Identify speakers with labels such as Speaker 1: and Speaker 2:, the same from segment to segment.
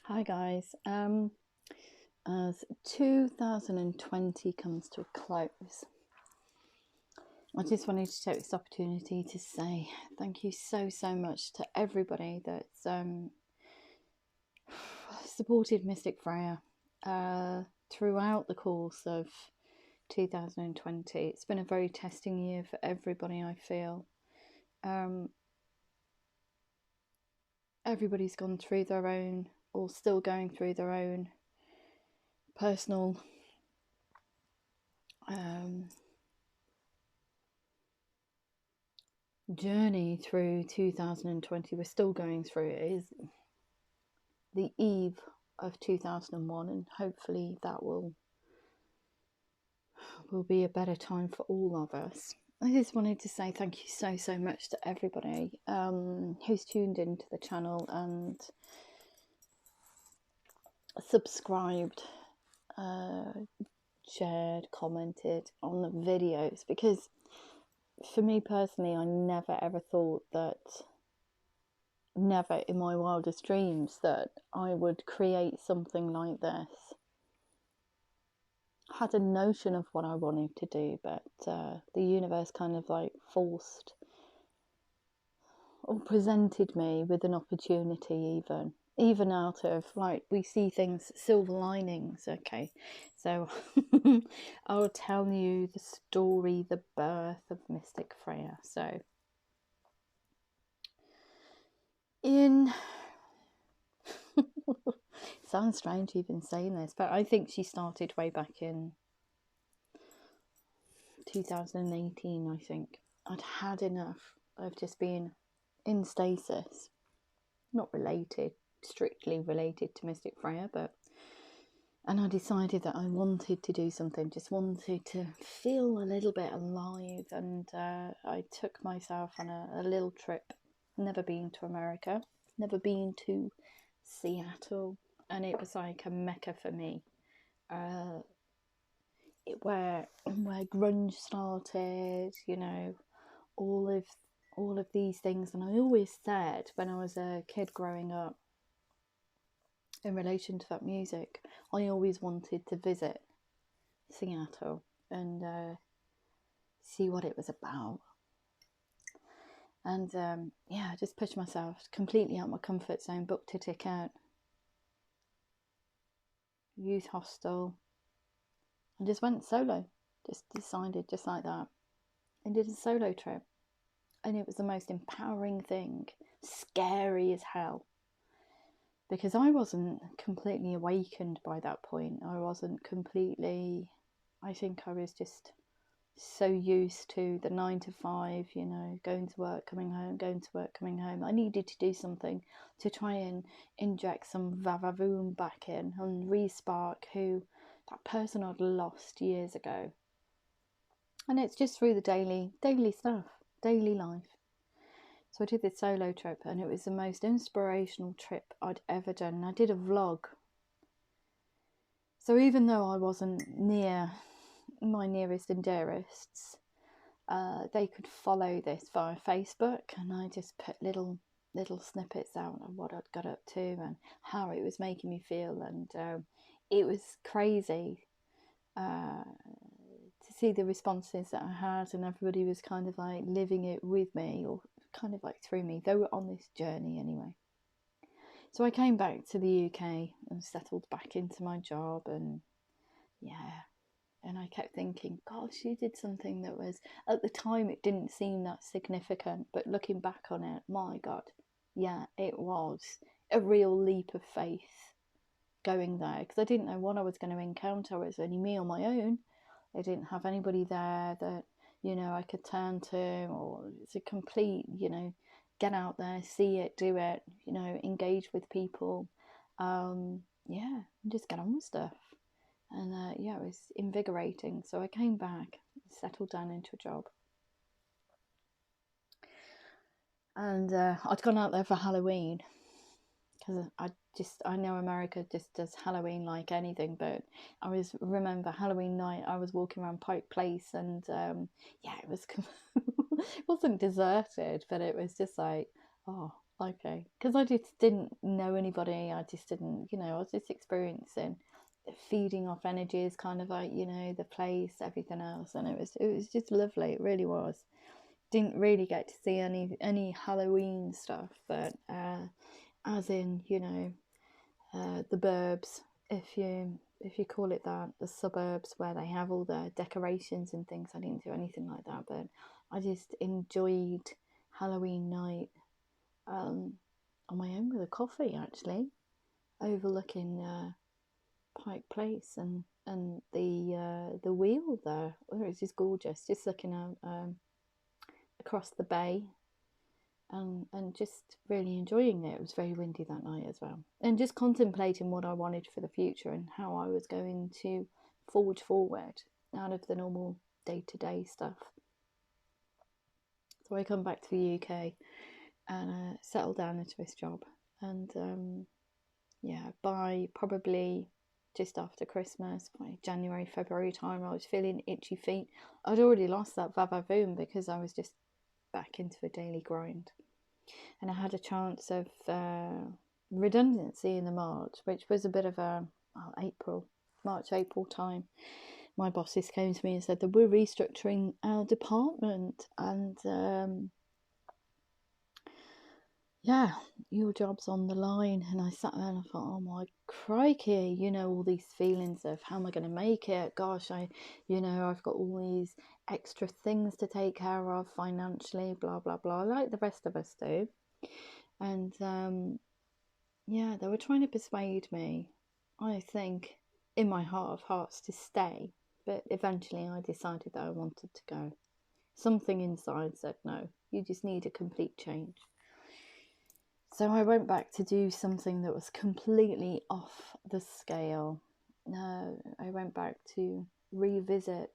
Speaker 1: Hi guys. As 2020 comes to a close, I just wanted to take this opportunity to say thank you so much to everybody that's supported Mystic Freyja throughout the course of 2020. It's been a very testing year for everybody, I feel. Everybody's gone through their own, or still going through their own personal journey through 2020. We're still going through it. It is the eve of 2001, and hopefully that will be a better time for all of us. I just wanted to say thank you so much to everybody who's tuned into the channel and subscribed, shared, commented on the videos, because for me personally, I never ever thought that, never in my wildest dreams, that I would create something like this. Had a notion of what I wanted to do, but the universe kind of like forced or presented me with an opportunity, even out of, like, we see things, silver linings. Okay, so I'll tell you the story, the birth of Mystic Freyja. So in sounds strange even saying this, but I think she started way back in 2018. I think I'd had enough of just being in stasis, not strictly related to Mystic Freyja, and I decided that I wanted to do something, just wanted to feel a little bit alive, and I took myself on a little trip. Never been to America, never been to Seattle, and it was like a mecca for me. Where grunge started, all of these things. And I always said, when I was a kid growing up, in relation to that music, I always wanted to visit Seattle and see what it was about. And I just pushed myself completely out my comfort zone, booked a ticket, youth hostel, and just went solo. Just decided, just like that, and did a solo trip. And it was the most empowering thing, scary as hell, because I wasn't completely awakened by that point. I wasn't completely, I think I was just so used to the 9 to 5, going to work, coming home, going to work, coming home. I needed to do something to try and inject some vavavoom back in and re-spark that person I'd lost years ago. And it's just through the daily stuff, daily life. So I did this solo trip, and it was the most inspirational trip I'd ever done. And I did a vlog. So even though I wasn't near my nearest and dearests, they could follow this via Facebook, and I just put little snippets out of what I'd got up to and how it was making me feel. And it was crazy to see the responses that I had, and everybody was kind of like living it with me, or kind of like through me. They were on this journey anyway. So I came back to the UK and settled back into my job, and and I kept thinking, gosh, you did something that was, at the time it didn't seem that significant, but looking back on it, my God, yeah, it was a real leap of faith going there, because I didn't know what I was going to encounter. It was only me on my own. I didn't have anybody there that, I could turn to, or it's a complete, get out there, see it, do it, engage with people, and just get on with stuff. And it was invigorating. So I came back, settled down into a job, and I'd gone out there for Halloween, because I know America just does Halloween like anything. But I remember Halloween night, I was walking around Pike Place, and it was it wasn't deserted, but it was just like, oh, Okay, because I just didn't know anybody. I just didn't, I was just experiencing feeding off energies, kind of like, the place, everything else, and it was just lovely. It really was. Didn't really get to see any Halloween stuff, but as in, the burbs, if you call it that, the suburbs where they have all the decorations and things. I didn't do anything like that, but I just enjoyed Halloween night on my own with a coffee, actually, overlooking Pike Place and the wheel there. Oh, it's just gorgeous, just looking out across the bay, and just really enjoying it. It was very windy that night as well, and just contemplating what I wanted for the future and how I was going to forge forward out of the normal day-to-day stuff. So I come back to the UK and settle down into this job, and yeah, by probably just after Christmas, by January, February time, I was feeling itchy feet. I'd already lost that vavavoom because I was just back into the daily grind. And I had a chance of redundancy in the March, which was a bit of a March, April time. My bosses came to me and said that we're restructuring our department, and yeah, your job's on the line. And I sat there and I thought, oh my crikey, all these feelings of how am I going to make it? Gosh, I've got all these extra things to take care of financially, blah, blah, blah, like the rest of us do. And yeah, they were trying to persuade me, I think, in my heart of hearts, to stay. But eventually I decided that I wanted to go. Something inside said, no, you just need a complete change. So I went back to do something that was completely off the scale. I went back to revisit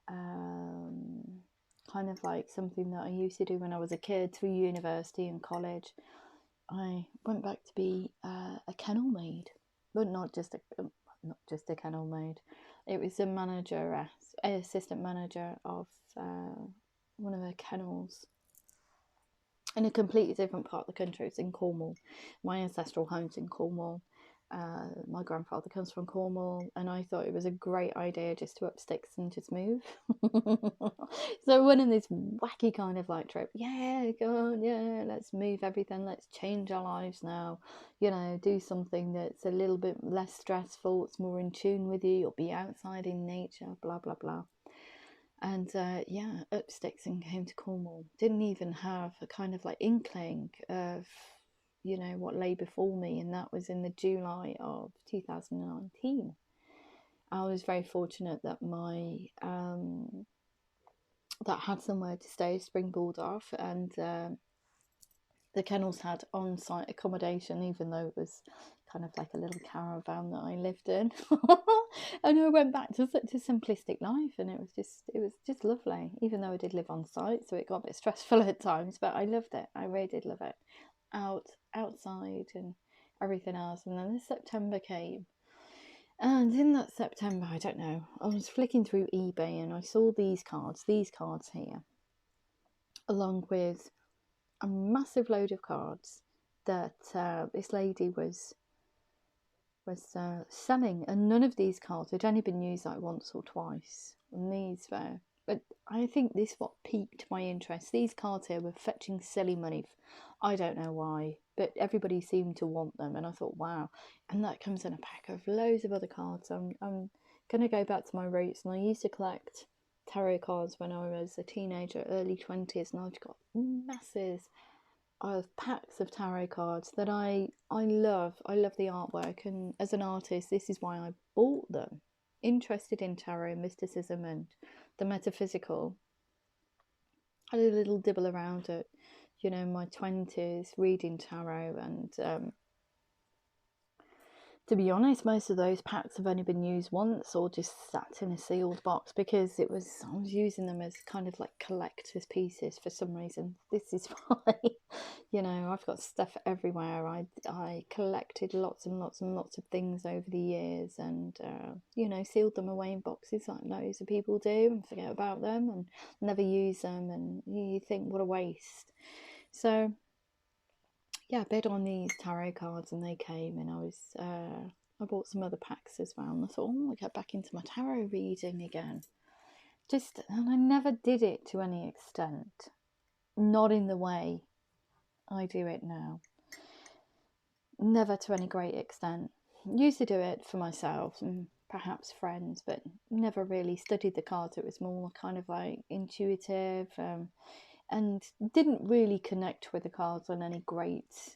Speaker 1: kind of like something that I used to do when I was a kid through university and college. I went back to be a kennel maid, but not just a kennel maid. It was an assistant manager of one of the kennels in a completely different part of the country. It's in Cornwall. My ancestral home's in Cornwall. My grandfather comes from Cornwall, and I thought it was a great idea just to up sticks and just move. So I went on this wacky kind of like trip. Yeah, go on, yeah, let's move everything. Let's change our lives now. Do something that's a little bit less stressful. It's more in tune with you. You'll be outside in nature, blah, blah, blah. And yeah, up sticks and came to Cornwall. Didn't even have a kind of like inkling of, what lay before me. And that was in the July of 2019. I was very fortunate that that had somewhere to stay, springboard off, and the kennels had on-site accommodation, even though it was kind of like a little caravan that I lived in. And I went back to such a simplistic life, and it was just lovely, even though I did live on site, so it got a bit stressful at times, but I loved it. I really did love it. Outside and everything else. And then this September came, and in that September, I don't know, I was flicking through eBay and I saw these cards here, along with a massive load of cards that this lady was selling, and none of these cards had only been used like once or twice. And these were, but I think this what piqued my interest. These cards here were fetching silly money. I don't know why, but everybody seemed to want them, and I thought, wow. And that comes in a pack of loads of other cards. I'm gonna go back to my roots, and I used to collect tarot cards when I was a teenager, early 20s, and I've got masses of packs of tarot cards that I love. I love the artwork, and as an artist, this is why I bought them. Interested in tarot, mysticism, and the metaphysical. Had a little dibble around it, in my 20s, reading tarot, and to be honest, most of those packs have only been used once or just sat in a sealed box, because I was using them as kind of like collector's pieces for some reason. This is why, I've got stuff everywhere. I collected lots and lots and lots of things over the years, and, sealed them away in boxes like loads of people do and forget about them and never use them, and you think, what a waste. So yeah, I bid on these tarot cards and they came, and I bought some other packs as well, and I thought, oh, I get back into my tarot reading again. And I never did it to any extent, not in the way I do it now, never to any great extent. Used to do it for myself and perhaps friends, but never really studied the cards. It was more kind of like intuitive, and didn't really connect with the cards on any great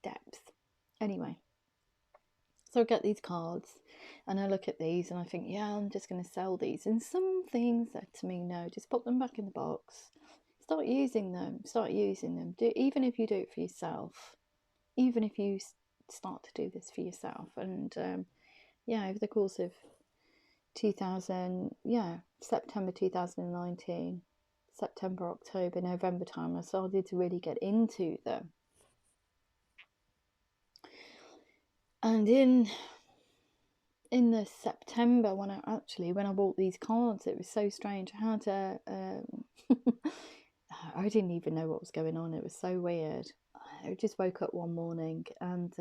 Speaker 1: depth. Anyway, so I get these cards and I look at these and I think, yeah, I'm just going to sell these. And something said to me, no, just put them back in the box. Start using them. Even if you do it for yourself, even if you start to do this for yourself. And yeah, over the course of September 2019, September, October, November time, I started to really get into them. And in the September, when I bought these cards, it was so strange. I had I didn't even know what was going on. It was so weird. I just woke up one morning and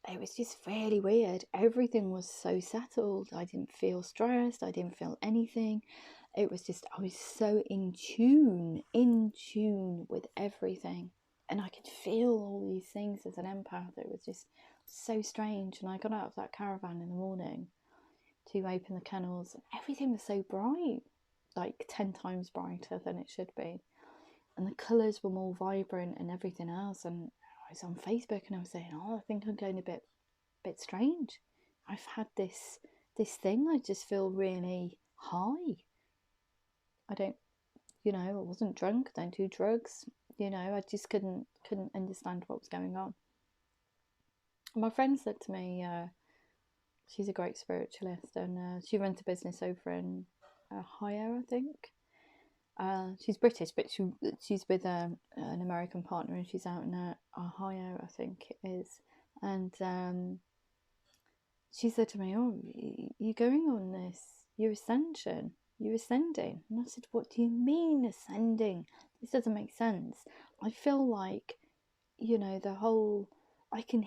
Speaker 1: it was just really weird. Everything was so settled. I didn't feel stressed. I didn't feel anything. It was just, I was so in tune with everything. And I could feel all these things as an empath. It was just so strange. And I got out of that caravan in the morning to open the kennels, and everything was so bright, like 10 times brighter than it should be. And the colours were more vibrant and everything else. And I was on Facebook and I was saying, oh, I think I'm going a bit strange. I've had this thing. I just feel really high. I wasn't drunk. I don't do drugs. I just couldn't understand what was going on. My friend said to me, she's a great spiritualist, and she runs a business over in Ohio, I think. She's British, but she's with an American partner, and she's out in Ohio, I think it is. And she said to me, "Oh, you're going on this? You're ascension. You're ascending." And I said, "What do you mean ascending? This doesn't make sense. I feel like, the whole. I can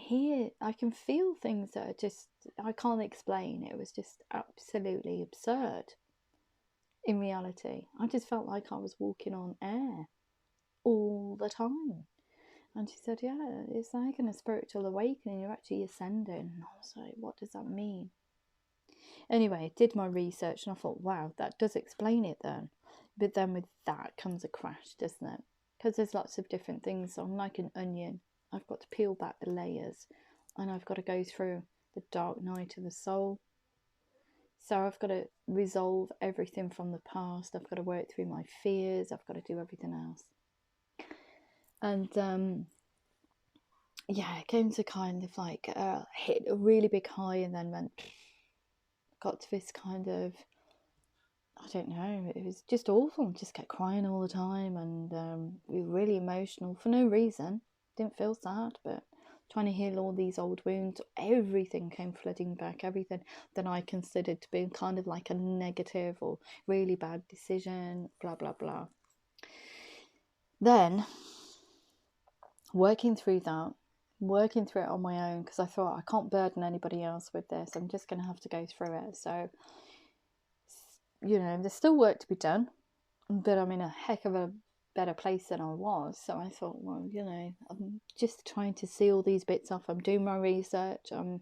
Speaker 1: feel things that are just I can't explain. It was just absolutely absurd." In reality, I just felt like I was walking on air all the time. And she said, yeah, it's like in a spiritual awakening, you're actually ascending. And I was like, what does that mean? Anyway, I did my research and I thought, wow, that does explain it then. But then with that comes a crash, doesn't it? Because there's lots of different things. So I'm like an onion. I've got to peel back the layers, and I've got to go through the dark night of the soul. So I've got to resolve everything from the past. I've got to work through my fears. I've got to do everything else. And yeah, it came to kind of like hit a really big high, and then got to this kind of, I don't know, it was just awful. I just kept crying all the time, and really emotional for no reason. Didn't feel sad, but trying to heal all these old wounds. Everything came flooding back. Everything that I considered to be kind of like a negative or really bad decision, blah, blah, blah. Then, working through it on my own, because I thought, I can't burden anybody else with this. I'm just going to have to go through it. So, there's still work to be done, but I'm in a heck of a better place than I was. So I thought, well, I'm just trying to see all these bits off. I'm doing my research. I'm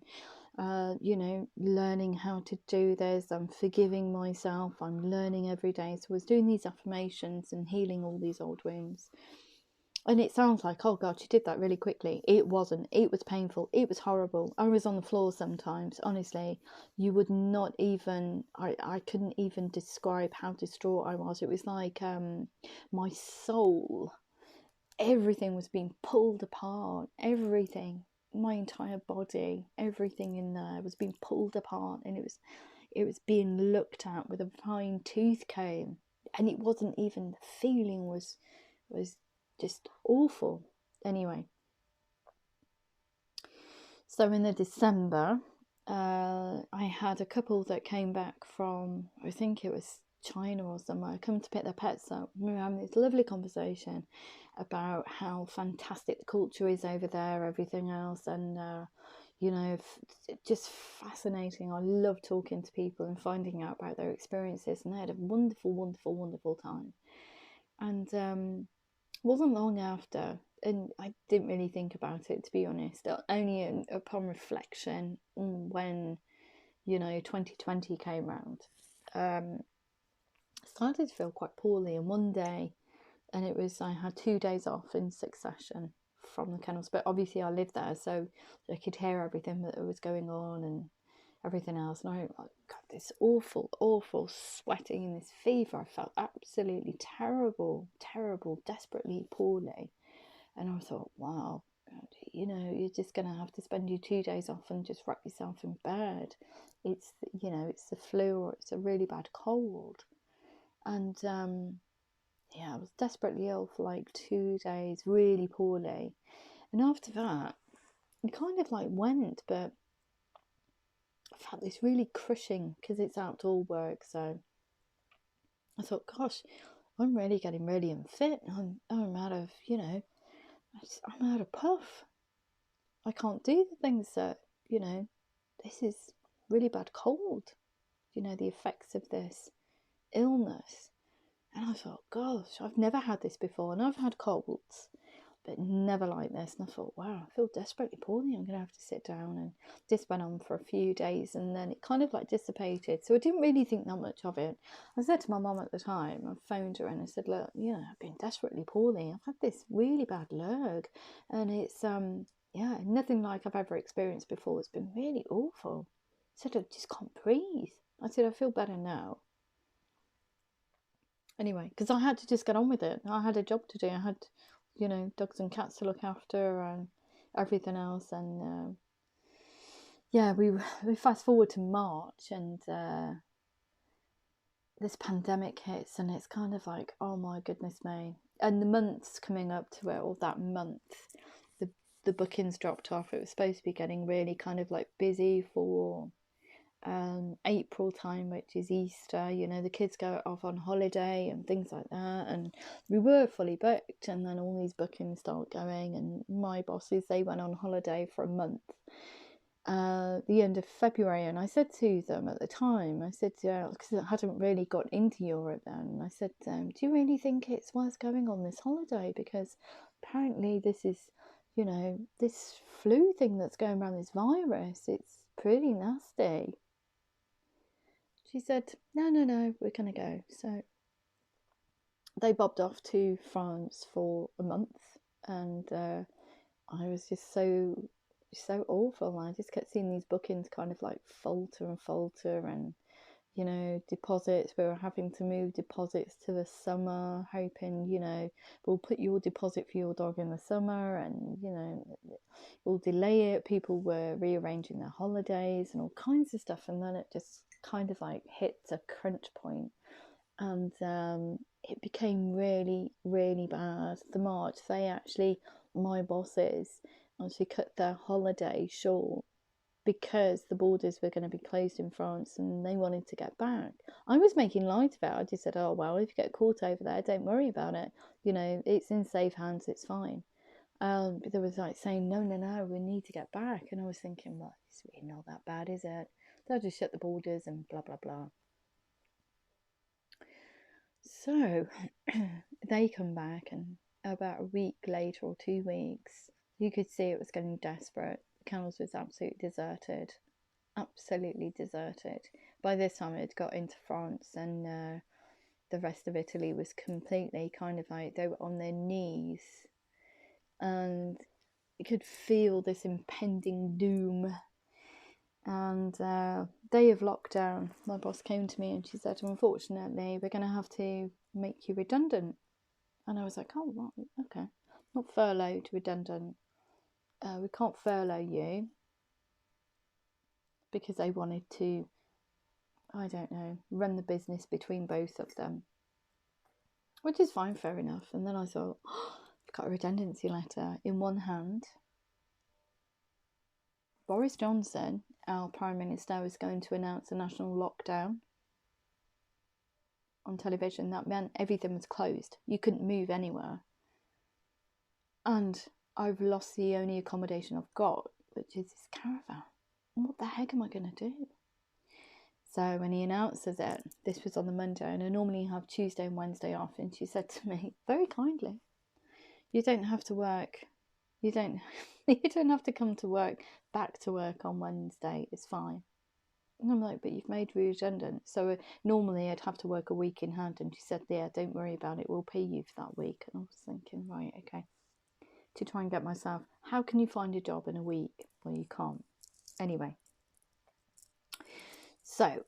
Speaker 1: learning how to do this. I'm forgiving myself. I'm learning every day. So I was doing these affirmations and healing all these old wounds. And it sounds like, oh God, she did that really quickly. It wasn't. It was painful. It was horrible. I was on the floor sometimes. Honestly, you would not even, I couldn't even describe how distraught I was. It was like my soul, everything was being pulled apart. Everything, my entire body, everything in there was being pulled apart. And it was being looked at with a fine tooth comb. And it wasn't even, the feeling was just awful. Anyway, so in the December, I had a couple that came back from, I think it was China or somewhere, come to pick their pets up. We were having this lovely conversation about how fantastic the culture is over there, everything else, and just fascinating. I love talking to people and finding out about their experiences, and they had a wonderful, wonderful, wonderful time. And wasn't long after, and I didn't really think about it, to be honest, only upon reflection, when 2020 came round, started to feel quite poorly. And one day, and I had 2 days off in succession from the kennels, but obviously I lived there, so I could hear everything that was going on and everything else. And I got this awful sweating and this fever. I felt absolutely terrible, desperately poorly. And I thought, wow, you're just going to have to spend your 2 days off and just wrap yourself in bed. It's the flu, or it's a really bad cold. And I was desperately ill for like 2 days, really poorly. And after that, it kind of like went, but I felt this really crushing because it's outdoor work. So I thought, gosh, I'm really getting really unfit. I'm out of, I'm out of puff. I can't do the things that, this is really bad cold, the effects of this illness. And I thought, gosh, I've never had this before, and I've had colds, but never like this. And I thought, wow, I feel desperately poorly. I'm going to have to sit down. And this went on for a few days, and then it kind of like dissipated. So I didn't really think that much of it. I said to my mum at the time, I phoned her and I said, look, I've been desperately poorly. I've had this really bad lurg, and it's nothing like I've ever experienced before. It's been really awful. I said, I just can't breathe. I said, I feel better now. Anyway, because I had to just get on with it. I had a job to do. I had, dogs and cats to look after and everything else. And we fast forward to March, and this pandemic hits, and it's kind of like, oh my goodness me. And the months coming up to it, or that month, the bookings dropped off. It was supposed to be getting really kind of like busy for April time, which is Easter. The kids go off on holiday and things like that, and we were fully booked. And then all these bookings start going, and my bosses, they went on holiday for a month, the end of February. And I said to them at the time, I said, because I hadn't really got into Europe then, I said, do you really think it's worth going on this holiday? Because apparently this is, this flu thing that's going around, this virus, it's pretty nasty. She said, no, we're going to go. So they bobbed off to France for a month, and I was just so awful. I just kept seeing these bookings kind of like falter, and deposits. We were having to move deposits to the summer, hoping, we'll put your deposit for your dog in the summer, and we'll delay it. People were rearranging their holidays and all kinds of stuff, and then it just kind of like hit a crunch point, and it became really, really bad. The March, my bosses actually cut their holiday short because the borders were going to be closed in France, and they wanted to get back. I was making light of it. I just said, oh well, if you get caught over there, don't worry about it, it's in safe hands, it's fine. But there was like saying, no, we need to get back. And I was thinking, well, it's really not that bad, is it? They'll just shut the borders and blah, blah, blah. So they come back, and about a week later, or 2 weeks, you could see it was getting desperate. The kennels was absolutely deserted. By this time, it had got into France, and the rest of Italy was completely kind of like, they were on their knees, and you could feel this impending doom. And day of lockdown, my boss came to me and she said, unfortunately, we're going to have to make you redundant. And I was like, oh, well, okay. Not furloughed, redundant. We can't furlough you, because they wanted to, I don't know, run the business between both of them, which is fine, fair enough. And then I thought, I've got a redundancy letter in one hand. Boris Johnson, our Prime Minister, was going to announce a national lockdown. on television. That meant everything was closed. You couldn't move anywhere. And I've lost the only accommodation I've got, which is this caravan. And what the heck am I going to do? So when he announces it, this was on the Monday, and I normally have Tuesday and Wednesday off, and she said to me, very kindly, you don't have to work. You don't have to come to work, back to work on Wednesday. It's fine. And I'm like, but you've made me redundant. So normally I'd have to work a week in hand. And she said, yeah, don't worry about it. We'll pay you for that week. And I was thinking, right, okay. To try and get myself, how can you find a job in a week? Well, you can't. Anyway. So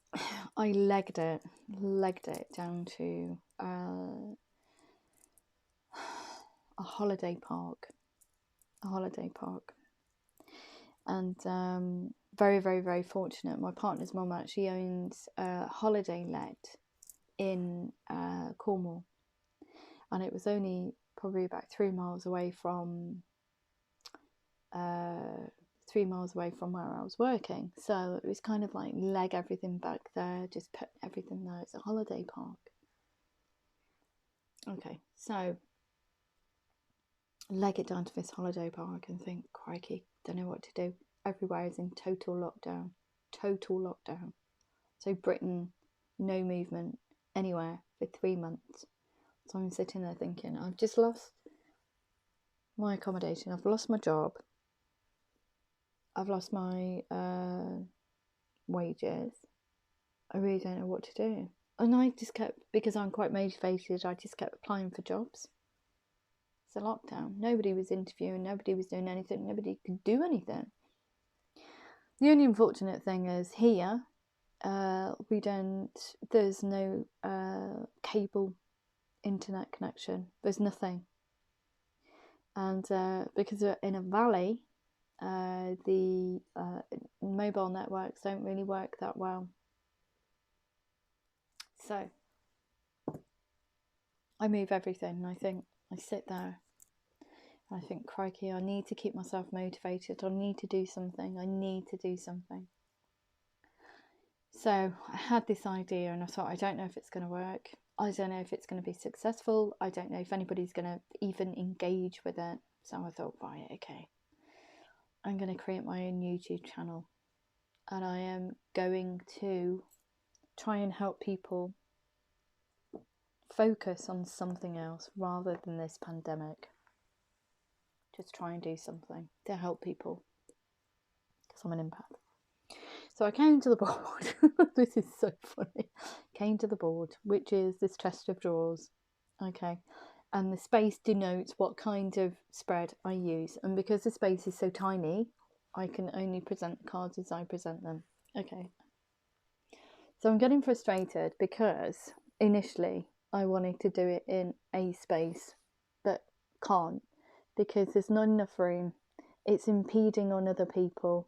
Speaker 1: I legged it down to a holiday park. And very, very, very fortunate. My partner's mum actually owns a holiday let in Cornwall, and it was only probably about 3 miles away from where I was working. So it was kind of like leg everything back there, just put everything there. It's a holiday park. Okay, so leg it down to this holiday park and think, crikey, don't know what to do. Everywhere is in total lockdown. So Britain, no movement anywhere for 3 months. So I'm sitting there thinking, I've just lost my accommodation, I've lost my job, I've lost my wages. I really don't know what to do. And I just kept, because I'm quite motivated, I just kept applying for jobs. It's a lockdown. Nobody was interviewing, nobody was doing anything, nobody could do anything. The only unfortunate thing is here, there's no cable internet connection. There's nothing. And because we're in a valley, the mobile networks don't really work that well. So I move everything. I think I sit there. I think, crikey, I need to keep myself motivated. I need to do something. So I had this idea and I thought, I don't know if it's going to work. I don't know if it's going to be successful. I don't know if anybody's going to even engage with it. So I thought, right, okay, I'm going to create my own YouTube channel. And I am going to try and help people focus on something else rather than this pandemic. Just try and do something to help people, because I'm an empath. So I came to the board. This is so funny. Came to the board, which is this chest of drawers. Okay. And the space denotes what kind of spread I use. And because the space is so tiny, I can only present the cards as I present them. Okay. So I'm getting frustrated because initially I wanted to do it in a space, but can't, because there's not enough room. It's impeding on other people.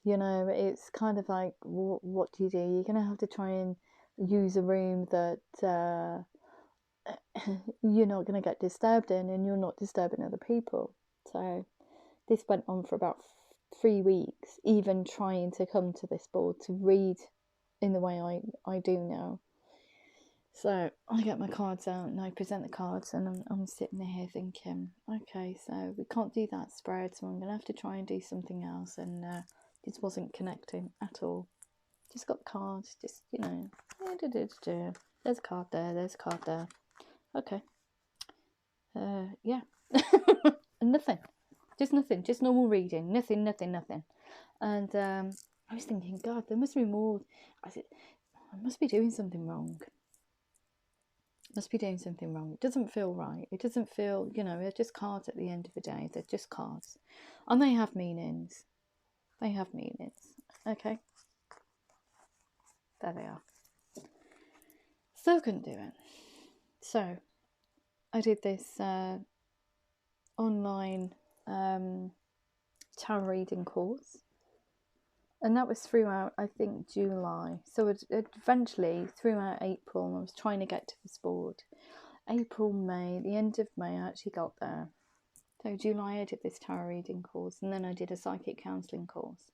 Speaker 1: You know, it's kind of like, what do? You're going to have to try and use a room that you're not going to get disturbed in, and you're not disturbing other people. So this went on for about 3 weeks, even trying to come to this board to read in the way I do now. So I get my cards out and I present the cards, and I'm sitting there thinking, okay, so we can't do that spread, so I'm going to have to try and do something else. And this wasn't connecting at all. Just got cards, just, you know, there's a card there, there's a card there. Okay. Yeah. Nothing. Just normal reading. Nothing. And I was thinking, God, there must be more. I said, I must be doing something wrong. It doesn't feel right. It doesn't feel, you know, they're just cards at the end of the day. They're just cards. And they have meanings. Okay. There they are. Still couldn't do it. So I did this online tarot reading course. And that was throughout, I think, July. So eventually, throughout April, I was trying to get to this board. April, May, the end of May, I actually got there. So July, I did this tarot reading course. And then I did a psychic counselling course.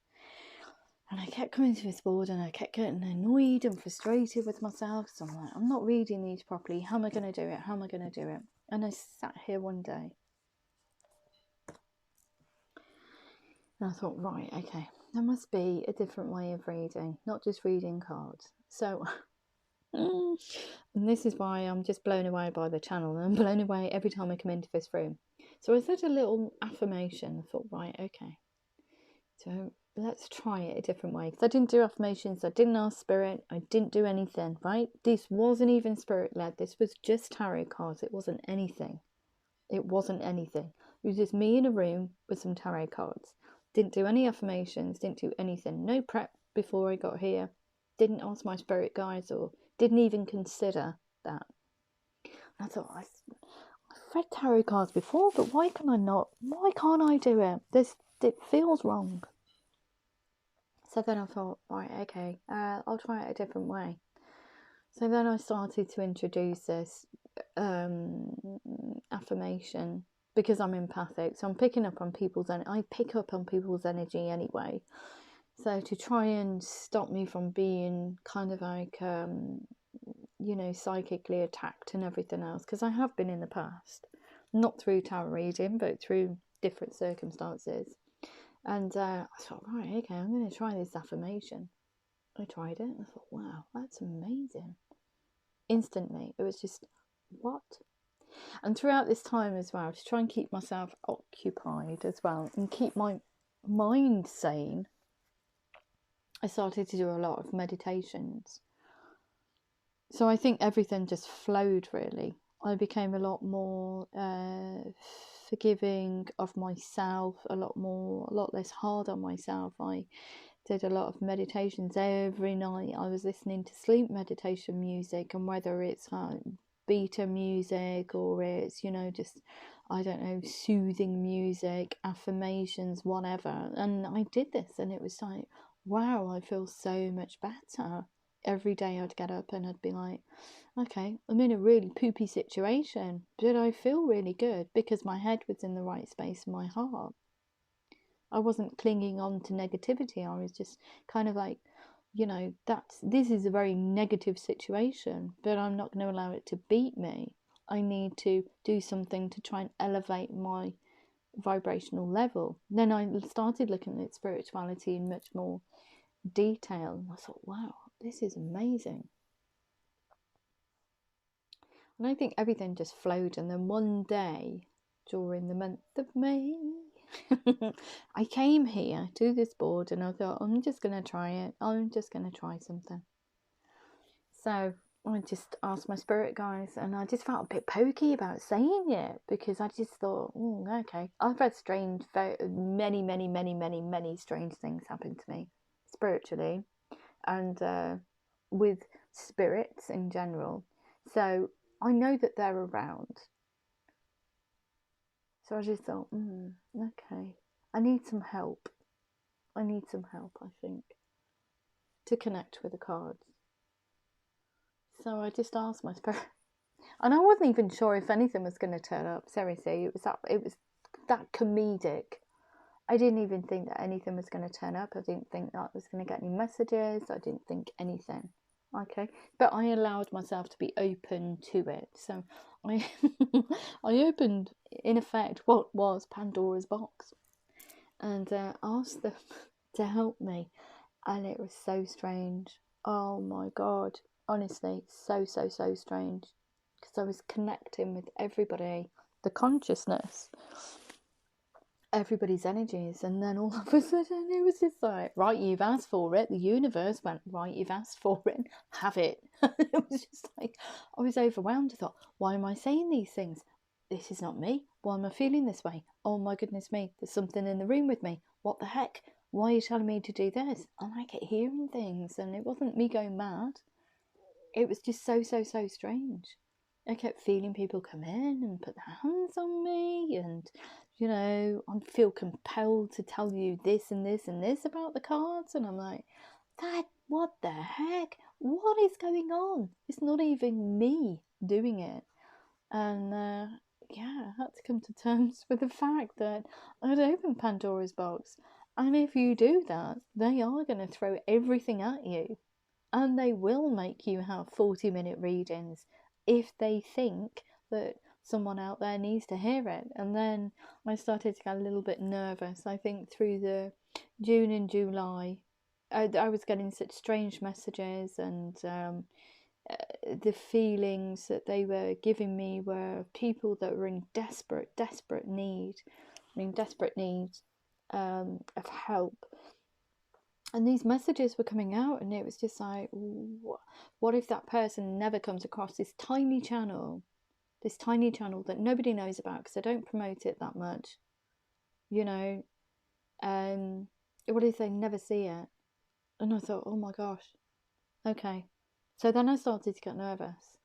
Speaker 1: And I kept coming to this board and I kept getting annoyed and frustrated with myself. So I'm like, I'm not reading these properly. How am I going to do it? How am I going to do it? And I sat here one day and I thought, right, okay, there must be a different way of reading, not just reading cards. So, and this is why I'm just blown away by the channel. And I'm blown away every time I come into this room. So I said a little affirmation. I thought, right, okay. So let's try it a different way. Because I didn't do affirmations. I didn't ask spirit. I didn't do anything, right? This wasn't even spirit led. This was just tarot cards. It wasn't anything. It wasn't anything. It was just me in a room with some tarot cards. Didn't do any affirmations. Didn't do anything. No prep before I got here. Didn't ask my spirit guides or didn't even consider that. And I thought, I've read tarot cards before, but why can I not? Why can't I do it? It feels wrong. So then I thought, right, okay, I'll try it a different way. So then I started to introduce this affirmation because I'm empathic. So I'm picking up on I pick up on people's energy anyway. So to try and stop me from being kind of like, psychically attacked and everything else, because I have been in the past, not through tarot reading, but through different circumstances. And I thought, right, okay, I'm going to try this affirmation. I tried it and I thought, wow, that's amazing. Instantly, it was just, what? And throughout this time as well, to try and keep myself occupied as well and keep my mind sane, I started to do a lot of meditations. So I think everything just flowed, really. I became a lot more forgiving of myself, a lot less hard on myself. I did a lot of meditations every night. I was listening to sleep meditation music, and whether it's beta music or it's, just, I don't know, soothing music, affirmations, whatever. And I did this and it was like, wow, I feel so much better. Every day I'd get up and I'd be like, okay, I'm in a really poopy situation, but I feel really good because my head was in the right space in my heart. I wasn't clinging on to negativity. I was just kind of like, this is a very negative situation, but I'm not going to allow it to beat me. I need to do something to try and elevate my vibrational level. Then I started looking at spirituality in much more detail, and I thought, wow, this is amazing. And I think everything just flowed. And then one day during the month of May, I came here to this board and I thought, I'm just going to try it. I'm just going to try something. So I just asked my spirit guides, and I just felt a bit pokey about saying it because I just thought, okay. I've had many strange things happen to me spiritually and with spirits in general. So I know that they're around. So I just thought, okay, I need some help. I think, to connect with the cards. So I just asked my spirit, and I wasn't even sure if anything was going to turn up. Seriously, it was that comedic. I didn't even think that anything was going to turn up. I didn't think that I was going to get any messages. I didn't think anything. Okay, but I allowed myself to be open to it. So I opened, in effect, what was Pandora's box, and asked them to help me, and it was so strange. Oh my god, honestly, so strange, because I was connecting with everybody, the consciousness, everybody's energies, and then all of a sudden it was just like, right, you've asked for it. The universe went, right, you've asked for it, have it. It was just like, I was overwhelmed. I thought, why am I saying these things? This is not me. Why am I feeling this way? Oh my goodness me, there's something in the room with me. What the heck? Why are you telling me to do this? And I kept hearing things, and it wasn't me going mad. It was just so strange. I kept feeling people come in and put their hands on me, and I feel compelled to tell you this and this and this about the cards, and I'm like, what the heck? What is going on? It's not even me doing it. And I had to come to terms with the fact that I'd opened Pandora's box, And if you do that, they are going to throw everything at you. And they will make you have 40-minute readings if they think that someone out there needs to hear it. And then I started to get a little bit nervous. I think through the June and July, I was getting such strange messages, and the feelings that they were giving me were people that were in desperate need. Desperate need of help. And these messages were coming out, and it was just like, what if that person never comes across this tiny channel that nobody knows about because I don't promote it that much, you know? What if they never see it? And I thought, oh my gosh, okay. So then I started to get nervous.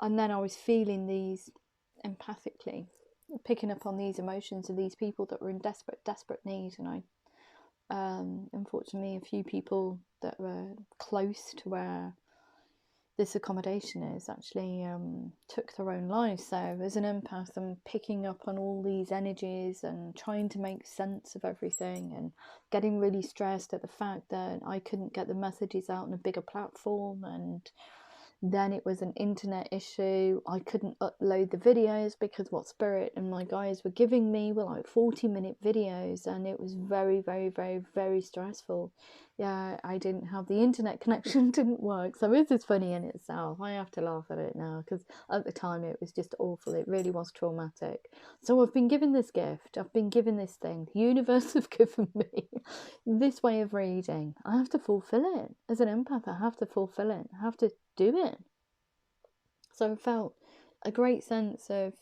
Speaker 1: And then I was feeling these empathically, picking up on these emotions of these people that were in desperate need. And I unfortunately, a few people that were close to where this accommodation is actually took their own lives. So as an empath, I'm picking up on all these energies and trying to make sense of everything, and getting really stressed at the fact that I couldn't get the messages out on a bigger platform, and then it was an internet issue. I couldn't upload the videos because what Spirit and my guys were giving me were like 40-minute videos, and it was very, very, very, very stressful. Yeah, I didn't have the internet connection, didn't work. So this is funny in itself. I have to laugh at it now because at the time it was just awful. It really was traumatic. So I've been given this gift. I've been given this thing. The universe have given me this way of reading. I have to fulfill it. As an empath, I have to fulfill it. I have to do it. So I felt a great sense of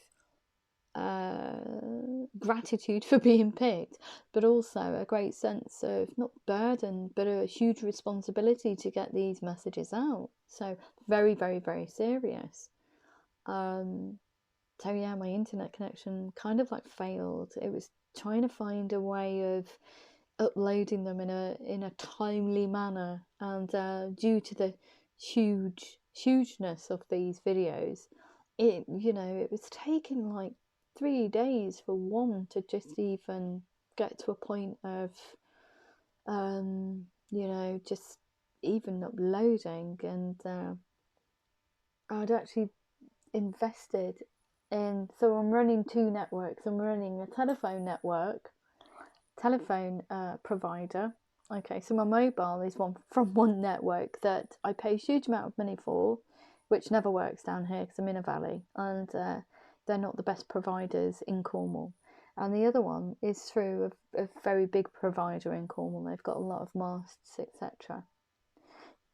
Speaker 1: gratitude for being picked, but also a great sense of not burden, but a huge responsibility to get these messages out. So very, very, very serious. So yeah, my internet connection kind of like failed. It was trying to find a way of uploading them in a timely manner, and due to the hugeness of these videos, it was taking like 3 days for one to just even get to a point of just even uploading. And I'd actually invested in, so I'm running 2 networks. I'm running a telephone provider. Okay, so my mobile is from one network that I pay a huge amount of money for, which never works down here because I'm in a valley, and they're not the best providers in Cornwall. And the other one is through a very big provider in Cornwall. They've got a lot of masts, etc.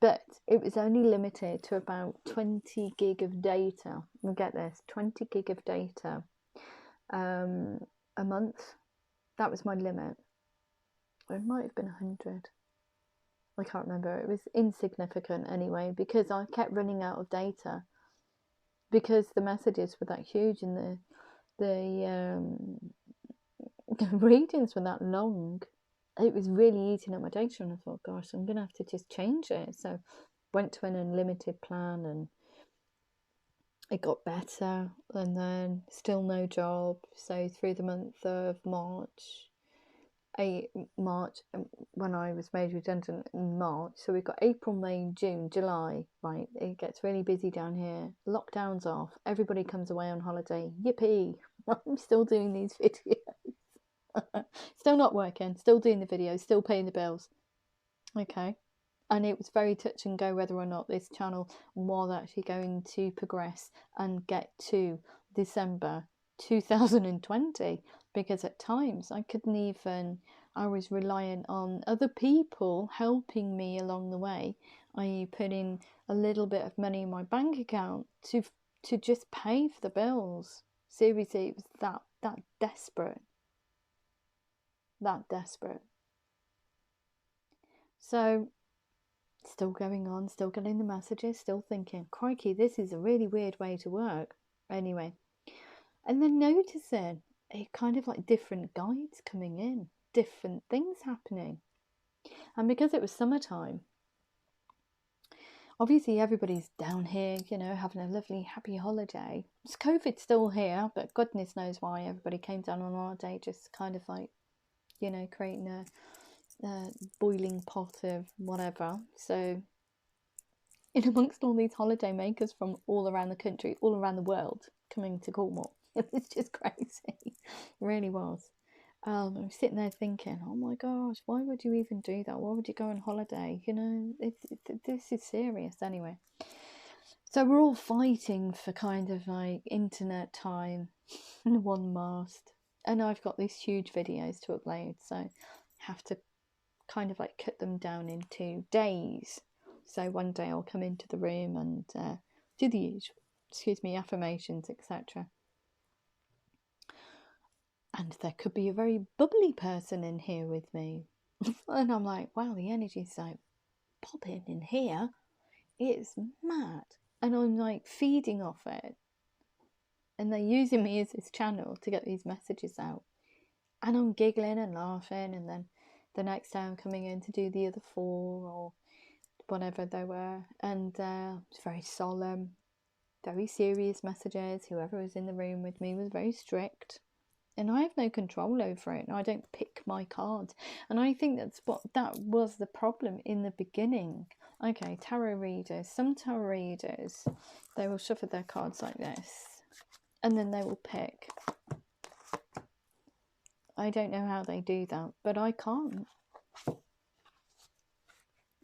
Speaker 1: But it was only limited to about 20 gig of data. And get this, 20 gig of data a month. That was my limit. Or it might have been 100. I can't remember. It was insignificant anyway, because I kept running out of data because the messages were that huge and the readings were that long. It was really eating up my data, and I thought, gosh, I'm gonna have to just change it. So went to an unlimited plan, and it got better, and then still no job. So through the month of March, when I was made redundant in March, so we've got April, May, June, July. Right, it gets really busy down here. Lockdown's off. Everybody comes away on holiday. Yippee! I'm still doing these videos. Still not working. Still doing the videos. Still paying the bills. Okay. And it was very touch and go whether or not this channel was actually going to progress and get to December 2020, because at times I was reliant on other people helping me along the way, i.e. putting a little bit of money in my bank account to just pay for the bills. Seriously, it was that desperate. That desperate. So still going on, still getting the messages, still thinking, crikey, this is a really weird way to work. Anyway, and then noticing a kind of like different guides coming in, different things happening. And because it was summertime, obviously everybody's down here, having a lovely, happy holiday. It's COVID's still here, but goodness knows why everybody came down on holiday, just kind of like, you know, creating a boiling pot of whatever. So in amongst all these holiday makers from all around the country, all around the world, coming to Cornwall, it was just crazy. It really was. I was sitting there thinking, oh my gosh, why would you even do that? Why would you go on holiday? You know, this is serious anyway. So we're all fighting for kind of like internet time and one mast. And I've got these huge videos to upload, so I have to kind of like cut them down into days. So one day I'll come into the room and do the usual, affirmations, etc. And there could be a very bubbly person in here with me. And I'm like, wow, the energy's like popping in here. It's mad. And I'm like feeding off it. And they're using me as this channel to get these messages out. And I'm giggling and laughing. And then the next day I'm coming in to do the other 4 or whatever they were. And it's very solemn, very serious messages. Whoever was in the room with me was very strict. And I have no control over it. I don't pick my cards. And I think that was the problem in the beginning. Okay, tarot readers. Some tarot readers, they will shuffle their cards like this. And then they will pick. I don't know how they do that. But I can't.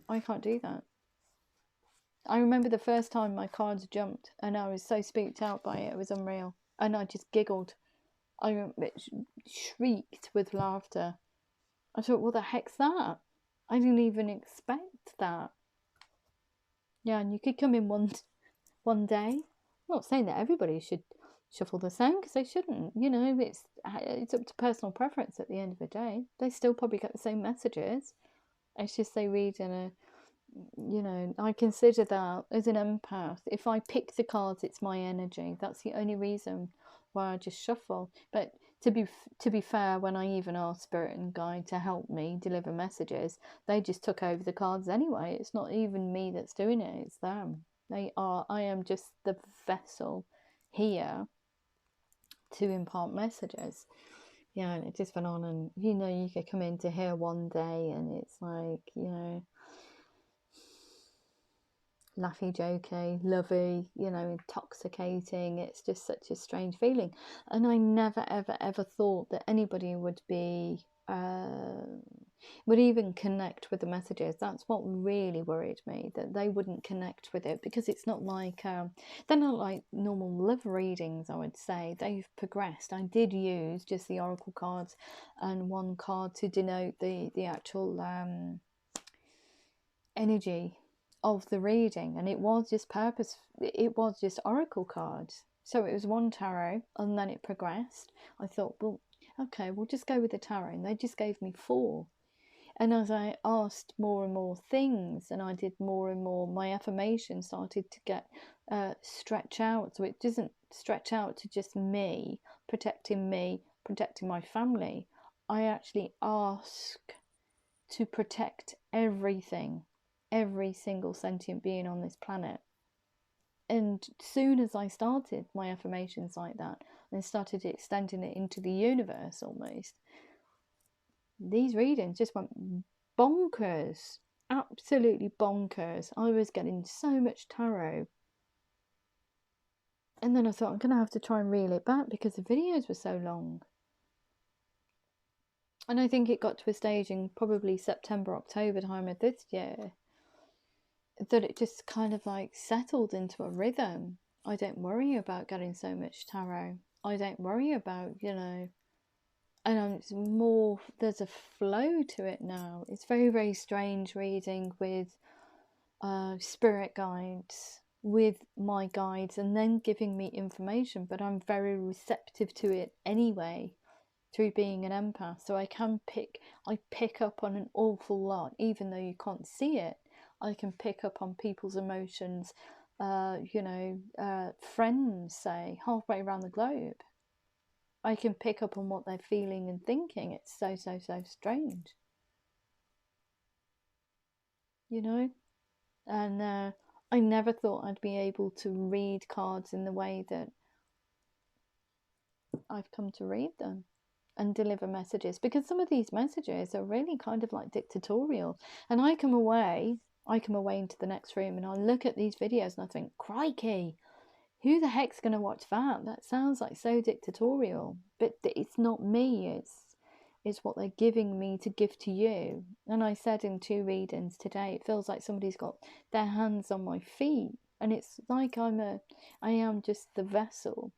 Speaker 1: I can't do that. I remember the first time my cards jumped. And I was so spooked out by it. It was unreal. And I just giggled. I shrieked with laughter. I thought, what the heck's that? I didn't even expect that. Yeah, and you could come in one day. I'm not saying that everybody should shuffle the same, because they shouldn't. You know, it's up to personal preference at the end of the day. They still probably get the same messages. It's just they read in a, you know, I consider that as an empath. If I pick the cards, it's my energy. That's the only reason why I just shuffle. But to be fair, when I even asked Spirit and Guide to help me deliver messages, they just took over the cards anyway. It's not even me that's doing it, it's them. I am just the vessel here to impart messages. Yeah, and it just went on, and you know, you could come into here one day and it's like, you know, laughy, jokey, lovey, you know, intoxicating. It's just such a strange feeling. And I never, ever, ever thought that anybody would be, would even connect with the messages. That's what really worried me, that they wouldn't connect with it, because it's not like, they're not like normal love readings, I would say. They've progressed. I did use just the oracle cards and one card to denote the actual energy of the reading, and it was just oracle cards. So it was one tarot, and then it progressed. I thought, well, okay, we'll just go with the tarot, and they just gave me 4. And as I asked more and more things, and I did more and more, my affirmation started to get stretch out. So it doesn't stretch out to just me, protecting my family. I actually ask to protect everything, every single sentient being on this planet. And soon as I started my affirmations like that and started extending it into the universe almost, these readings just went bonkers, absolutely bonkers. I was getting so much tarot. And then I thought, I'm going to have to try and reel it back because the videos were so long. And I think it got to a stage in probably September, October time of this year that it just kind of like settled into a rhythm. I don't worry about getting so much tarot. I don't worry about, you know, and it's more, there's a flow to it now. It's very, very strange reading with spirit guides, with my guides, and then giving me information, but I'm very receptive to it anyway through being an empath. So I pick up on an awful lot, even though you can't see it. I can pick up on people's emotions, you know, friends, say, halfway around the globe. I can pick up on what they're feeling and thinking. It's so, so, so strange. You know? And I never thought I'd be able to read cards in the way that I've come to read them. and deliver messages, because some of these messages are really kind of like dictatorial. And I come away into the next room and I look at these videos and I think, crikey, who the heck's going to watch that? That sounds like so dictatorial. But it's not me, it's what they're giving me to give to you. And I said in 2 readings today, it feels like somebody's got their hands on my feet, and it's like I am just the vessel.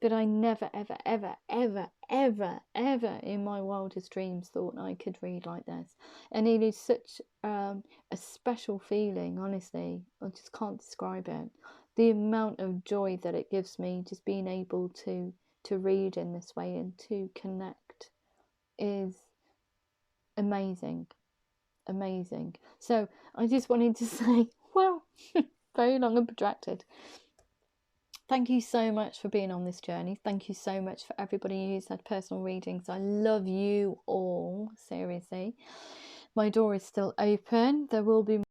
Speaker 1: But I never, ever, ever, ever, ever, ever in my wildest dreams thought I could read like this. And it is such a special feeling, honestly. I just can't describe it. The amount of joy that it gives me just being able to read in this way and to connect is amazing. Amazing. So I just wanted to say, well, very long and protracted. Thank you so much for being on this journey. Thank you so much for everybody who's had personal readings. I love you all, seriously. My door is still open. There will be